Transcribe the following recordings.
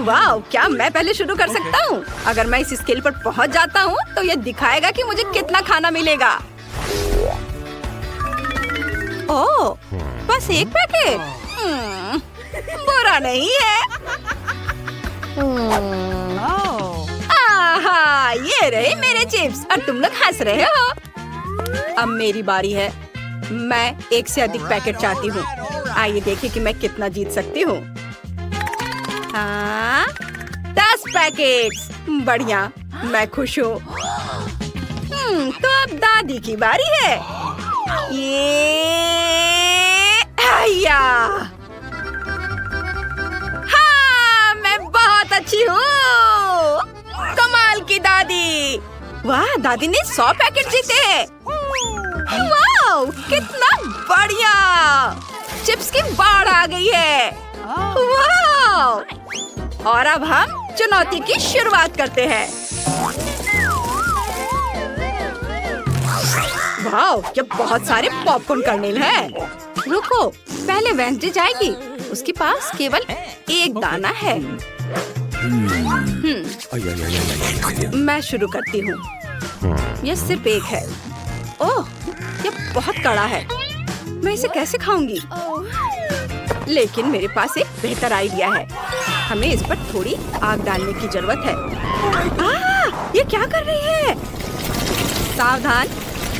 वाह, क्या मैं पहले शुरू कर सकता हूँ? अगर मैं इस स्केल पर पहुँच जाता हूँ तो ये दिखाएगा कि मुझे कितना खाना मिलेगा। ओह, बस एक पैकेट? बुरा नहीं है। आहा, ये रहे मेरे चिप्स और तुम लोग हंस रहे हो। अब मेरी बारी है। मैं एक से अधिक पैकेट चाहती हूँ। आइए देखें कि मैं कितना जीत सकती हूँ। हाँ, 10 पैकेट्स। बढ़िया, मैं खुश हूँ। तो अब दादी की बारी है। ये आया। हाँ, मैं बहुत अच्छी हूँ। कमाल की दादी। वाह, दादी ने 100 पैकेट जीते। वाह, कितना बढ़िया। चिप्स की बाढ़ आ गई है। वाह, और अब हम चुनौती की शुरुआत करते हैं। वाह, ये बहुत सारे पॉपकॉर्न कर्नेल हैं। रुको, पहले वेंसडे जाएगी। उसके पास केवल एक दाना है। मैं शुरू करती हूँ। यह सिर्फ एक है। ओह, यह बहुत कड़ा है। मैं इसे कैसे खाऊंगी? लेकिन मेरे पास एक बेहतर आइडिया है। हमें इस पर थोड़ी आग डालने की जरूरत है। ये क्या कर रही है? सावधान,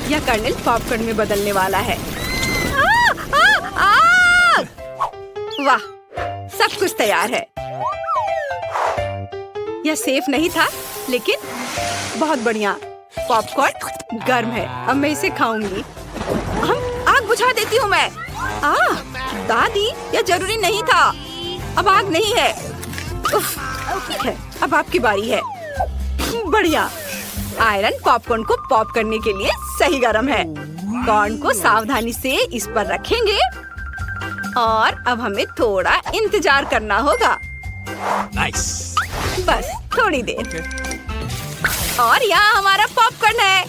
यह कर्नेल पॉपकॉर्न में बदलने वाला है। आग! वाह, सब कुछ तैयार है। यह सेफ नहीं था, लेकिन बहुत बढ़िया। पॉपकॉर्न गर्म है। अब मैं इसे खाऊंगी। आग बुझा देती हूँ मैं। दादी, यह जरूरी नहीं था। अब आग नहीं है। ठीक है, अब आपकी बारी है। बढ़िया। आयरन पॉपकॉर्न को पॉप करने के लिए सही गरम है। कॉर्न को सावधानी से इस पर रखेंगे और अब हमें थोड़ा इंतजार करना होगा। नाइस। बस थोड़ी देर। और यहाँ हमारा पॉपकॉर्न है।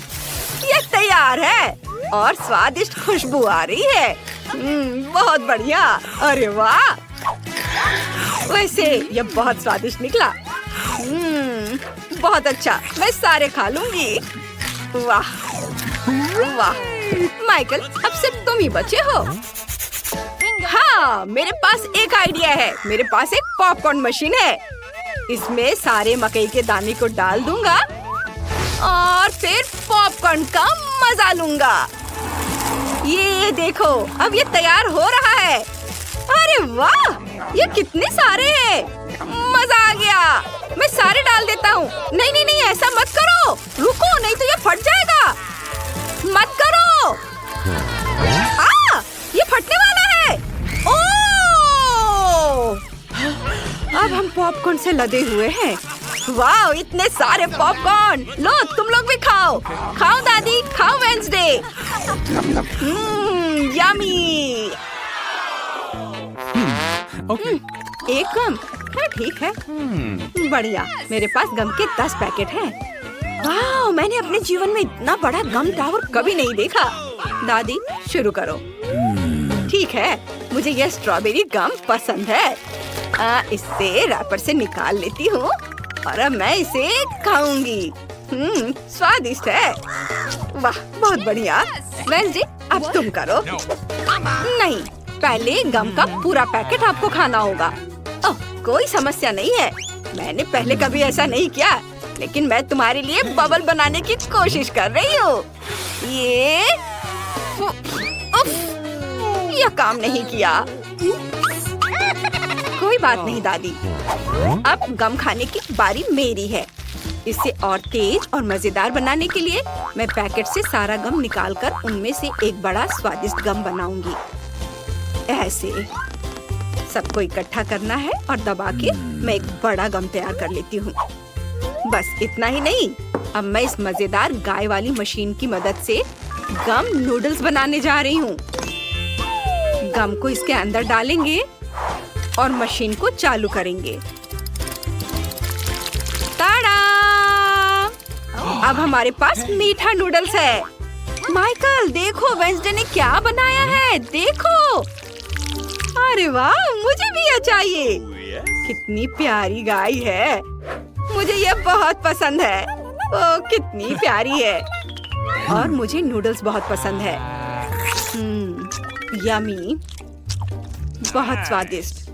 यह तैयार है और स्वादिष्ट खुशबू आ रही है। बहुत बढ़िया। अरे वाह, वैसे यह बहुत स्वादिष्ट निकला। बहुत अच्छा, मैं सारे खा लूंगी। वाह वाह, माइकल, अब सिर्फ तुम ही बचे हो। हाँ, मेरे पास एक आइडिया है। मेरे पास एक पॉपकॉर्न मशीन है। इसमें सारे मकई के दाने को डाल दूंगा और फिर पॉपकॉर्न का मजा लूंगा। ये देखो, अब ये तैयार हो रहा है। अरे वाह, ये कितने सारे हैं। मजा आ गया। मैं सारे डाल देता हूँ। नहीं नहीं नहीं, ऐसा मत करो। रुको, नहीं तो ये फट जाएगा। मत करो। ये फटने वाला है। ओह! अब हम पॉपकॉर्न से लदे हुए हैं। वाह, इतने सारे पॉपकॉर्न। लो, तुम लोग भी खाओ। खाओ दादी, खाओ वेंसडे। यम्मी। एक गम है, ठीक है। बढ़िया, मेरे पास गम के 10 पैकेट हैं। वाह, मैंने अपने जीवन में इतना बड़ा गम टावर कभी नहीं देखा। दादी, शुरू करो। ठीक है, मुझे यह स्ट्रॉबेरी गम पसंद है। इससे रैपर से निकाल लेती हूँ और अब मैं इसे खाऊंगी। स्वादिष्ट है। वाह, बहुत बढ़िया। वेंसडे, अब तुम करो। नहीं, पहले गम का पूरा पैकेट आपको खाना होगा। ओह, कोई समस्या नहीं है। मैंने पहले कभी ऐसा नहीं किया, लेकिन मैं तुम्हारे लिए बबल बनाने की कोशिश कर रही हूँ। यह काम नहीं किया। कोई बात नहीं दादी, अब गम खाने की बारी मेरी है। इसे और तेज और मजेदार बनाने के लिए मैं पैकेट से सारा गम निकालकर उनमें से एक बड़ा स्वादिष्ट गम बनाऊंगी। ऐसे सबको इकट्ठा करना है और दबा के मैं एक बड़ा गम तैयार कर लेती हूँ। बस इतना ही नहीं, अब मैं इस मजेदार गाय वाली मशीन की मदद से गम नूडल्स बनाने जा रही हूँ। गम को इसके अंदर डालेंगे और मशीन को चालू करेंगे। ताड़ा! अब हमारे पास मीठा नूडल्स है। माइकल, देखो वेंसडे ने क्या बनाया है। देखो। अरे वाह, मुझे भी यह चाहिए। कितनी प्यारी गाय है। मुझे ये बहुत पसंद है। ओ, कितनी प्यारी है। और मुझे नूडल्स बहुत पसंद है। यमी, बहुत स्वादिष्ट।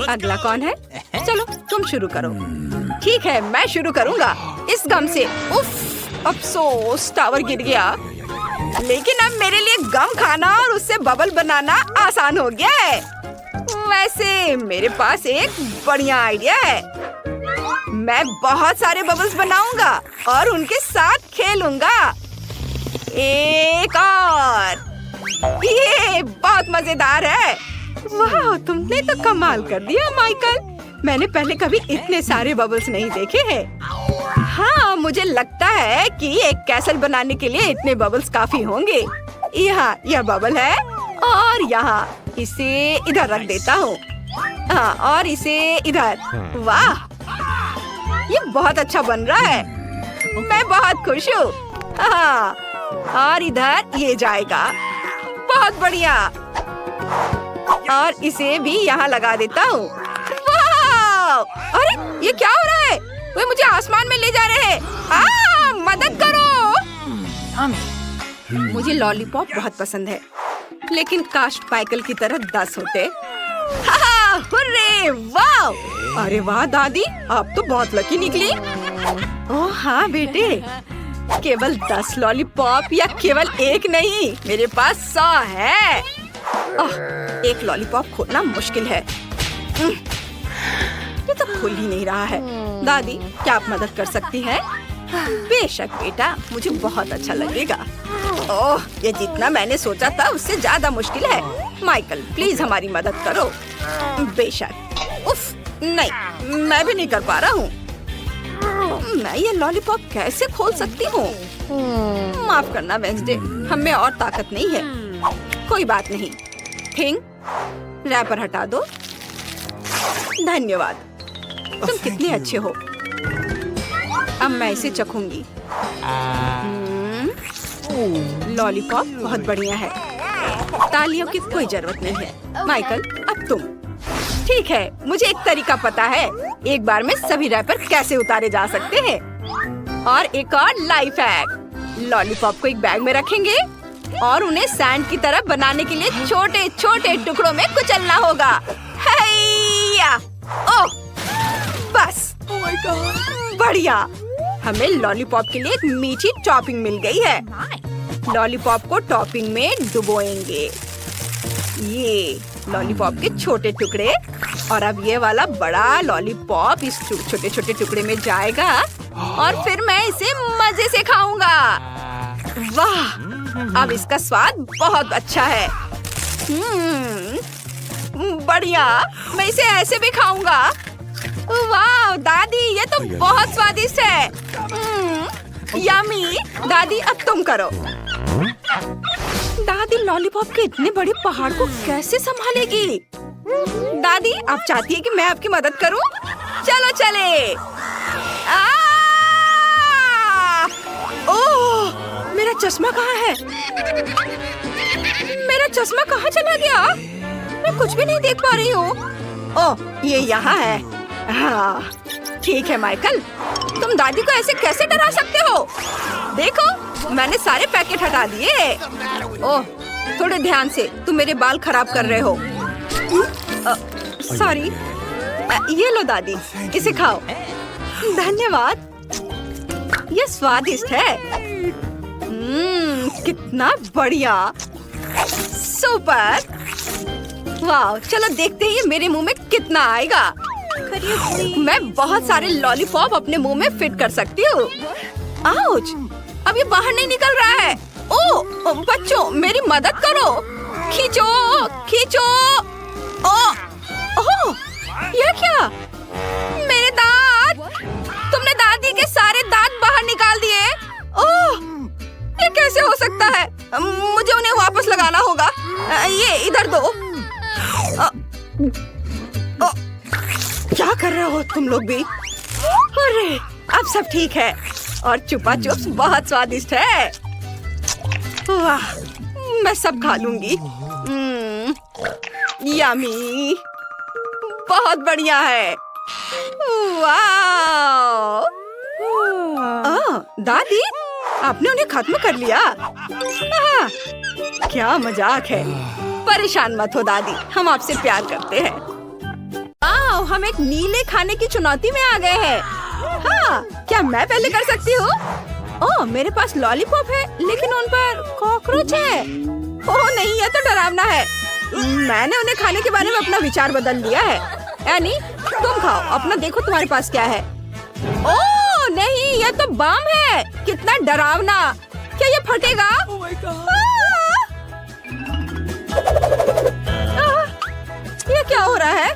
अगला कौन है? चलो तुम शुरू करो। ठीक है, मैं शुरू करूँगा इस गम से। उफ, अफसोस टावर गिर गया। लेकिन अब मेरे लिए गम खाना और उससे बबल बनाना आसान हो गया है। वैसे मेरे पास एक बढ़िया आइडिया है। मैं बहुत सारे बबल्स बनाऊंगा और उनके साथ खेलूंगा। एक और। ये बहुत मजेदार है। वाह, तुमने तो कमाल कर दिया माइकल। मैंने पहले कभी इतने सारे बबल्स नहीं देखे हैं। हाँ, मुझे लगता है कि एक कैसल बनाने के लिए इतने बबल्स काफी होंगे। यहाँ यह बबल है और यहाँ इसे इधर रख देता हूँ। हाँ, और इसे इधर। वाह, ये बहुत अच्छा बन रहा है। मैं बहुत खुश हूँ। हाँ, और इधर ये जाएगा। बहुत बढ़िया। और इसे भी यहाँ लगा देता हूँ। वाह! अरे ये क्या हो रहा है? वे मुझे आसमान में ले जा रहे हैं। मदद करो। मुझे लॉलीपॉप बहुत पसंद है, लेकिन काश माइकल की तरह 10 होते। हुर्रे! वाह! अरे वाह दादी, आप तो बहुत लकी निकली। ओह हाँ बेटे, केवल 10 लॉलीपॉप या केवल एक नहीं, मेरे पास 100 है। एक लॉलीपॉप खोलना मुश्किल है। ये तो खुल ही नहीं रहा है। दादी, क्या आप मदद कर सकती हैं? बेशक बेटा, मुझे बहुत अच्छा लगेगा। ओह, ये जितना मैंने सोचा था उससे ज्यादा मुश्किल है। माइकल, प्लीज हमारी मदद करो। बेशक। उफ, नहीं, मैं भी नहीं कर पा रहा हूँ। मैं ये लॉलीपॉप कैसे खोल सकती हूँ? माफ करना वेंसडे, हमें और ताकत नहीं है। कोई बात नहीं। थिंग, रैपर हटा दो। धन्यवाद, तुम कितने अच्छे हो। अब मैं इसे चखूंगी। लॉलीपॉप बहुत बढ़िया है। तालियों की कोई जरूरत नहीं है। माइकल, अब तुम। ठीक है, मुझे एक तरीका पता है। एक बार में सभी रैपर कैसे उतारे जा सकते हैं। और एक और लाइफ हैक। लॉलीपॉप को एक बैग में रखेंगे और उन्हें सैंड की तरह बनाने के लिए छोटे छोटे टुकड़ों में कुचलना होगा। हैया! ओह, बस। बढ़िया, हमें लॉलीपॉप के लिए एक मीठी टॉपिंग मिल गई है। लॉलीपॉप को टॉपिंग में डुबोएंगे। ये लॉलीपॉप के छोटे टुकड़े, और अब ये वाला बड़ा लॉलीपॉप इस छोटे छोटे टुकड़े में जाएगा और फिर मैं इसे मजे से खाऊंगा। वाह, अब इसका स्वाद बहुत अच्छा है। बढ़िया, मैं इसे ऐसे भी खाऊंगा। वाह दादी, ये तो बहुत स्वादिष्ट है। यम्मी। दादी, अब तुम करो। दादी लॉलीपॉप के इतने बड़े पहाड़ को कैसे संभालेगी? दादी, आप चाहती है कि मैं आपकी मदद करूं? चलो चले। ओह, मेरा चश्मा कहाँ है? मेरा चश्मा कहाँ चला गया? मैं कुछ भी नहीं देख पा रही हूँ। ओह, ये यहाँ है। हाँ, ठीक है माइकल, तुम दादी को ऐसे कैसे डरा सकते हो? देखो, मैंने सारे पैकेट हटा दिए। ओह, थोड़े ध्यान से, तुम मेरे बाल खराब कर रहे हो। सॉरी। ये लो दादी, इसे खाओ। धन्यवाद, ये स्वादिष्ट है। कितना बढ़िया। सुपर। वाह, चलो देखते हैं ये मेरे मुंह में कितना आएगा। मैं बहुत सारे लॉलीपॉप अपने मुंह में फिट कर सकती हूँ। आउच! अब ये बाहर नहीं निकल रहा है। ओह, बच्चों, मेरी मदद करो। खींचो, खींचो। ओह, ये क्या? मेरे दांत! तुमने दादी के सारे दांत बाहर निकाल दिए। ओह, ये कैसे हो सकता है? मुझे उन्हें वापस लगाना होगा। ये इधर दो। क्या कर रहे हो तुम लोग भी? अरे, अब सब ठीक है और चुपा चुप्स बहुत स्वादिष्ट है। वाह, मैं सब खा लूंगी। यम्मी, बहुत बढ़िया है। वाह! दादी, आपने उन्हें खत्म कर लिया। क्या मजाक है। परेशान मत हो दादी, हम आपसे प्यार करते हैं। हम एक नीले खाने की चुनौती में आ गए हैं। हाँ, क्या मैं पहले कर सकती हूँ? ओह, मेरे पास लॉलीपॉप है, लेकिन उन पर कॉकरोच है। ओह नहीं, यह तो डरावना है। मैंने उन्हें खाने के बारे में अपना विचार बदल लिया है। एनी, तुम खाओ, अपना देखो तुम्हारे पास क्या है। ओह नहीं, यह तो बम है। कितना डरावना। क्या ये फटेगा? ये क्या हो रहा है?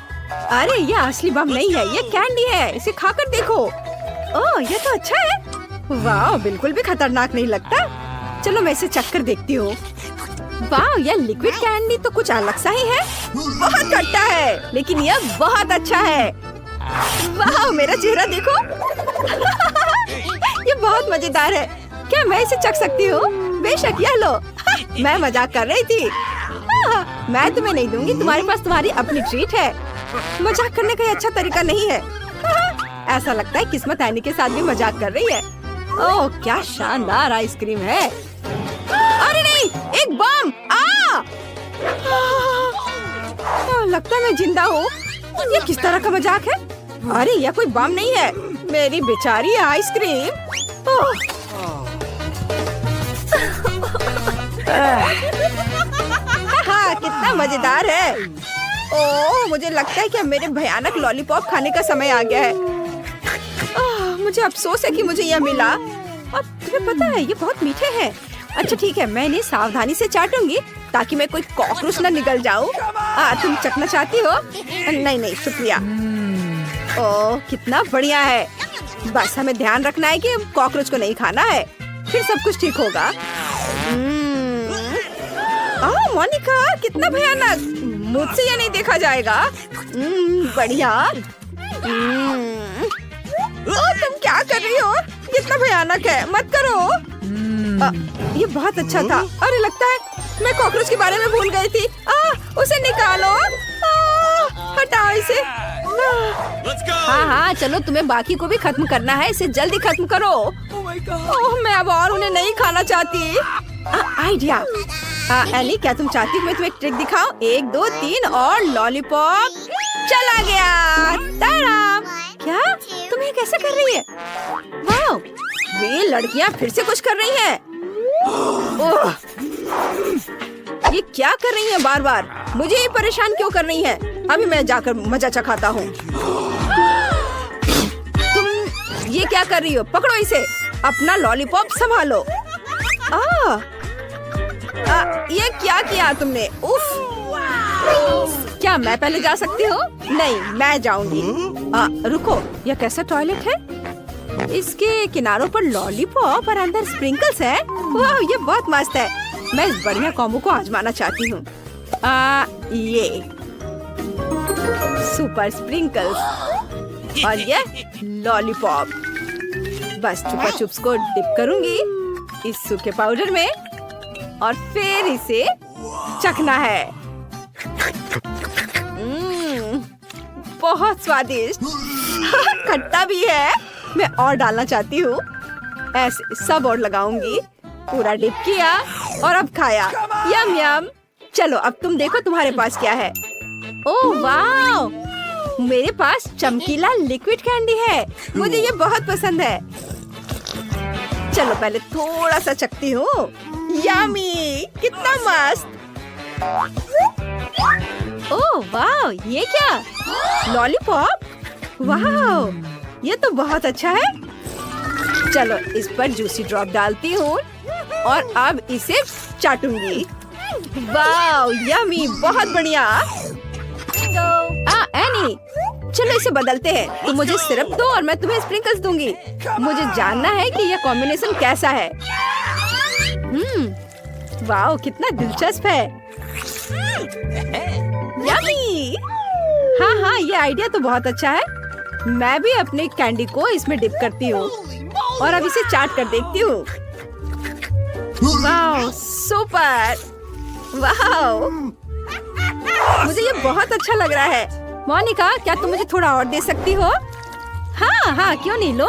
अरे ये असली बम नहीं है, ये कैंडी है। इसे खाकर देखो। ओह, ये तो अच्छा है। वाह, बिल्कुल भी खतरनाक नहीं लगता। चलो मैं इसे चख कर देखती हूँ। वाह, यह लिक्विड कैंडी तो कुछ अलग सा ही है। बहुत खट्टा है, लेकिन यह बहुत अच्छा है। वाह, मेरा चेहरा देखो। ये बहुत मजेदार है। क्या मैं इसे चख सकती हूँ? बेशक, यह लो। मैं मजाक कर रही थी। मैं तुम्हें नहीं दूंगी, तुम्हारे पास तुम्हारी अपनी ट्रीट है। मजाक करने का अच्छा तरीका नहीं है। ऐसा लगता है किस्मत एनी के साथ भी मजाक कर रही है। ओह, क्या शानदार आइसक्रीम है। अरे नहीं, एक बम! लगता है मैं जिंदा हूँ। ये किस तरह का मजाक है? अरे यह कोई बम नहीं है, मेरी बेचारी आइसक्रीम। कितना मजेदार है। ओह, मुझे लगता है कि अब मेरे भयानक लॉलीपॉप खाने का समय आ गया है। मुझे अफसोस है कि मुझे यह मिला। और तुम्हें पता है, ये बहुत मीठे हैं। अच्छा ठीक है, मैं इन्हें सावधानी से चाटूंगी ताकि मैं कोई कॉकरोच न निकल जाऊं। तुम चखना चाहती हो? नहीं नहीं, शुक्रिया। ओह, कितना बढ़िया है। बस हमें ध्यान रखना है कि कॉकरोच को नहीं खाना है, फिर सब कुछ ठीक होगा। मोनिका, कितना भयानक। मुझसे यह नहीं देखा जाएगा। बढ़िया। तुम क्या कर रही हो? कितना भयानक है, मत करो। ये बहुत अच्छा था। अरे लगता है मैं कॉकरोच के बारे में भूल गई थी। उसे निकालो। हटाओ इसे। हाँ, चलो, तुम्हें बाकी को भी खत्म करना है। इसे जल्दी खत्म करो। ओह, मैं अब और उन्हें नहीं खाना चाहती। आइडिया। एनी, क्या तुम चाहती हो मैं तुम्हें एक ट्रिक दिखाऊं? 1 2 3 और लॉलीपॉप चला गया। ताराम! क्या तुम ये कैसे कर रही है? वाह, वे लड़कियां फिर से कुछ कर रही हैं। ओह, ये क्या कर रही हैं बार बार? मुझे ये परेशान क्यों कर रही हैं? अभी मैं जाकर मजा चखाता हूँ। तुम ये क्या कर रही हो? पकड़ो इसे। अपना लॉलीपॉप संभालो। ये क्या किया तुमने? उफ! क्या मैं पहले जा सकती हूँ? नहीं, मैं जाऊंगी। रुको, यह कैसा टॉयलेट है? इसके किनारों पर लॉलीपॉप और अंदर स्प्रिंकल्स है। वाह, ये बहुत मस्त है। मैं इस बढ़िया कॉम्बो को आजमाना चाहती हूँ। ये सुपर स्प्रिंकल्स और ये लॉलीपॉप। बस चुपा चुप्स को डिप करूंगी इस सूखे पाउडर में और फिर इसे चखना है। बहुत स्वादिष्ट। खट्टा भी है। मैं और डालना चाहती हूँ। ऐसे सब और लगाऊंगी। पूरा डिप किया और अब खाया। यम यम। चलो अब तुम देखो तुम्हारे पास क्या है। ओह वाह, मेरे पास चमकीला लिक्विड कैंडी है। मुझे ये बहुत पसंद है। चलो पहले थोड़ा सा चखती हूँ। यम्मी, कितना मस्त। ओह वाह, ये क्या? लॉलीपॉप? वाह, ये तो बहुत अच्छा है। चलो इस पर जूसी ड्रॉप डालती हूँ और अब इसे चाटूंगी। वाह, यम्मी, बहुत बढ़िया। एनी, चलो इसे बदलते हैं। तुम मुझे सिरप दो और मैं तुम्हें स्प्रिंकल्स दूंगी। मुझे जानना है कि यह कॉम्बिनेशन कैसा है। वाह, कितना दिलचस्प है। यम्मी। हाँ, ये आइडिया तो बहुत अच्छा है। मैं भी अपने कैंडी को इसमें डिप करती हूँ और अब इसे चाट कर देखती हूँ। वाह, सुपर। वाह, मुझे ये बहुत अच्छा लग रहा है। मोनिका, क्या तुम मुझे थोड़ा और दे सकती हो? हाँ हाँ, क्यों नहीं, लो।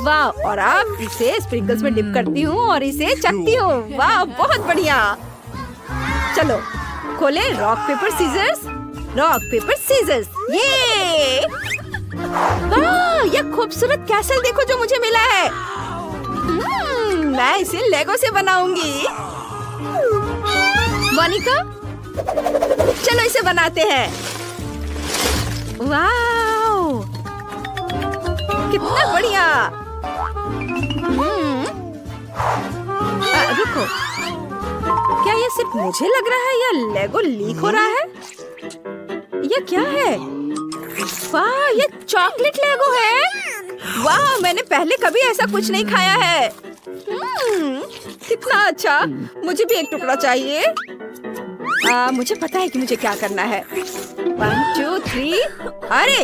वाह, और अब इसे स्प्रिंकल्स में डिप करती हूँ और इसे चखती हूँ। वाह, बहुत बढ़िया। चलो खोले, rock paper scissors, rock paper scissors. ये वाह, यह खूबसूरत कैसल देखो जो मुझे मिला है। मैं इसे लेगो से बनाऊंगी। मोनिका, चलो इसे बनाते हैं। वाह, कितना बढ़िया। रुको, क्या ये सिर्फ मुझे लग रहा है या लेगो लीक हो रहा है? ये क्या है? वाह, ये चॉकलेट लेगो है। वाह, मैंने पहले कभी ऐसा कुछ नहीं खाया है। कितना अच्छा। मुझे भी एक टुकड़ा चाहिए। मुझे पता है कि मुझे क्या करना है। 1 2 3। अरे,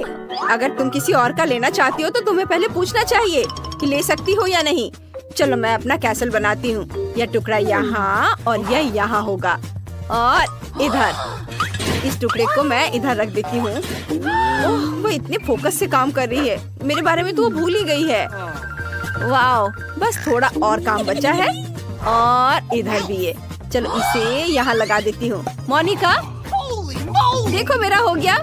अगर तुम किसी और का लेना चाहती हो तो तुम्हें पहले पूछना चाहिए कि ले सकती हो या नहीं। चलो मैं अपना कैसल बनाती हूँ। यह टुकड़ा यहाँ और यह यहाँ होगा और इधर। इस टुकड़े को मैं इधर रख देती हूँ। ओह, वो इतने फोकस से काम कर रही है, मेरे बारे में तो वो भूल ही गई है। वाह, बस थोड़ा और काम बचा है और इधर भी है। चलो इसे यहाँ लगा देती हूँ। मोनिका, देखो मेरा हो गया।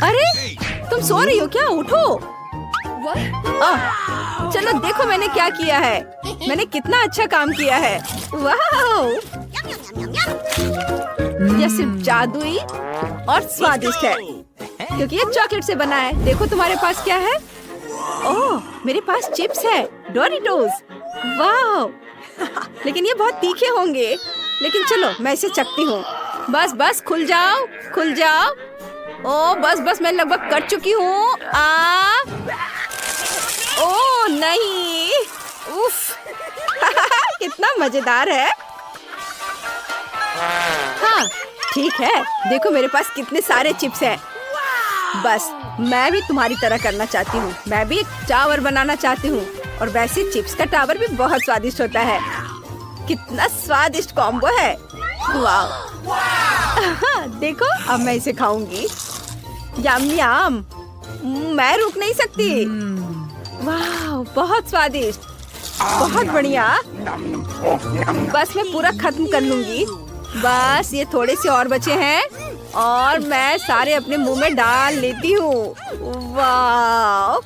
अरे, तुम सो रही हो क्या? उठो। चलो देखो मैंने क्या किया है। मैंने कितना अच्छा काम किया है। वाह, यह सिर्फ जादुई और स्वादिष्ट है क्योंकि ये चॉकलेट से बना है। देखो तुम्हारे पास क्या है। ओह, मेरे पास चिप्स है, डोरिटोस। वाह, लेकिन ये बहुत तीखे होंगे। लेकिन चलो मैं इसे चखती हूँ। बस बस, खुल जाओ, खुल जाओ। ओह, बस बस, मैं लगभग कर चुकी हूँ। ओह नहीं, उफ। कितना मजेदार है। हाँ ठीक है, देखो मेरे पास कितने सारे चिप्स हैं। बस मैं भी तुम्हारी तरह करना चाहती हूँ। मैं भी एक टावर बनाना चाहती हूँ और वैसे चिप्स का टावर भी बहुत स्वादिष्ट होता है। कितना स्वादिष्ट कॉम्बो है। वाह, देखो अब मैं इसे खाऊंगी। यम यम, मैं रुक नहीं सकती। वाह, बहुत स्वादिष्ट, बहुत बढ़िया। बस मैं पूरा खत्म कर लूंगी। बस ये थोड़े से और बचे हैं और मैं सारे अपने मुंह में डाल लेती हूँ। वाह,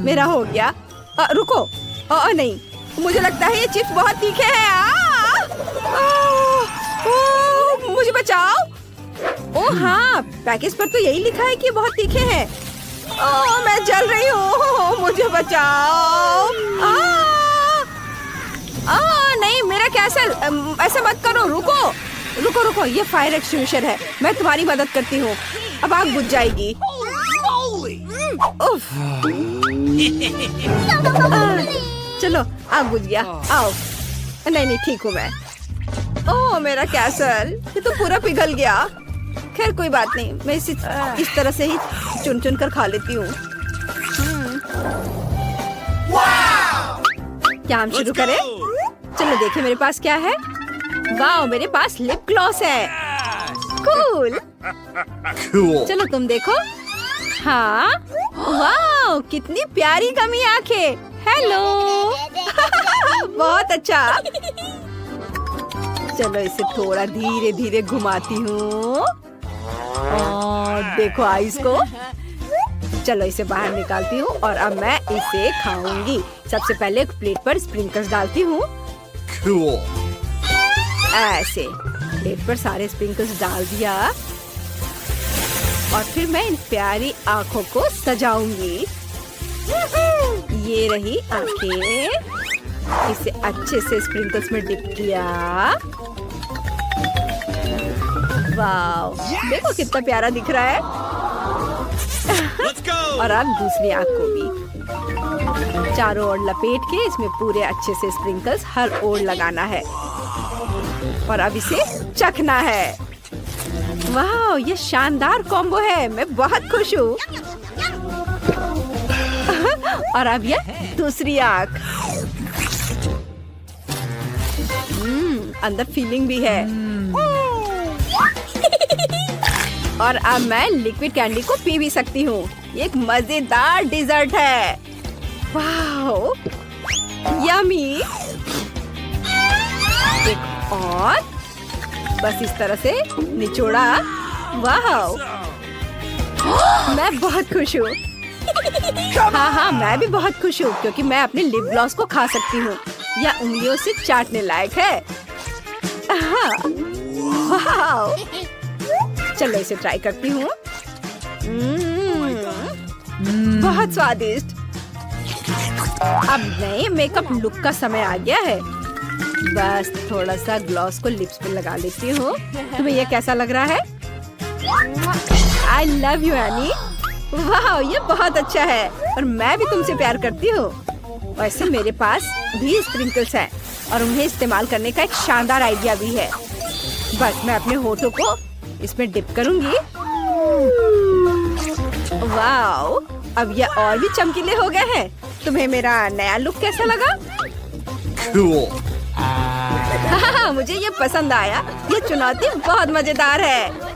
मेरा हो गया। रुको, नहीं, मुझे लगता है ये चिप्स बहुत तीखे हैं। मुझे बचाओ। ओह हाँ, पैकेज पर तो यही लिखा है कि बहुत तीखे हैं। मैं जल रही हूँ, मुझे बचाओ। नहीं, मेरा कैसल, ऐसा मत करो। रुको रुको रुको, ये फायर एक्सटिंग्विशर है, मैं तुम्हारी मदद करती हूँ। अब आग बुझ जाएगी। उफ। चलो आग बुझ गया, आओ। नहीं, ठीक हूँ मैं। ओह मेरा कैसल, ये तो पूरा पिघल गया। खैर कोई बात नहीं, मैं इसे इस तरह से ही चुन चुन कर खा लेती हूँ। क्या हम शुरू करें? चलो देखें मेरे पास क्या है। वाह, मेरे पास लिप ग्लॉस है। कूल। चलो तुम देखो। हाँ, वाह, कितनी प्यारी गमी आंखें। हेलो। बहुत अच्छा। चलो इसे थोड़ा धीरे धीरे घुमाती हूँ और देखो आइस को। चलो इसे बाहर निकालती हूँ और अब मैं इसे खाऊंगी। सबसे पहले एक प्लेट पर स्प्रिंकल्स डालती हूँ। ऐसे प्लेट पर सारे स्प्रिंकल्स डाल दिया और फिर मैं इन प्यारी आँखों को सजाऊंगी। ये रही आँखें। इसे अच्छे से स्प्रिंकल्स में डिप किया। वाव, देखो कितना प्यारा दिख रहा है। और अब दूसरी आँख को भी चारों ओर लपेट के इसमें पूरे अच्छे से स्प्रिंकल्स हर ओर लगाना है और अब इसे चखना है। वाह, ये शानदार कॉम्बो है, मैं बहुत खुश हूँ। और अब ये दूसरी आँख। अंदर फीलिंग भी है। और अब मैं लिक्विड कैंडी को पी भी सकती हूँ। ये एक मजेदार डिजर्ट है। Wow, yummy. एक और, बस इस तरह से निचोड़ा। वाओ, मैं बहुत खुश हूँ। हाँ, मैं भी बहुत खुश हूँ क्योंकि मैं अपने लिप ग्लॉस को खा सकती हूँ। यह उंगलियों से चाटने लायक है। वाओ, चलो इसे ट्राई करती हूँ। बहुत स्वादिष्ट। अब नए मेकअप लुक का समय आ गया है। बस थोड़ा सा ग्लॉस को लिप्स पे लगा लेती हूँ। तुम्हें यह कैसा लग रहा है? I love you, any. वाह, ये बहुत अच्छा है और मैं भी तुमसे प्यार करती हूँ। वैसे मेरे पास भी स्प्रिंकल्स हैं और उन्हें इस्तेमाल करने का एक शानदार आइडिया भी है। बस मैं अपने होठों को इसमें डिप करूंगी। वाओ, अब ये और भी चमकीले हो गए हैं। तुम्हें मेरा नया लुक कैसा लगा? Cool. हाँ, मुझे ये पसंद आया। ये चुनौती बहुत मजेदार है।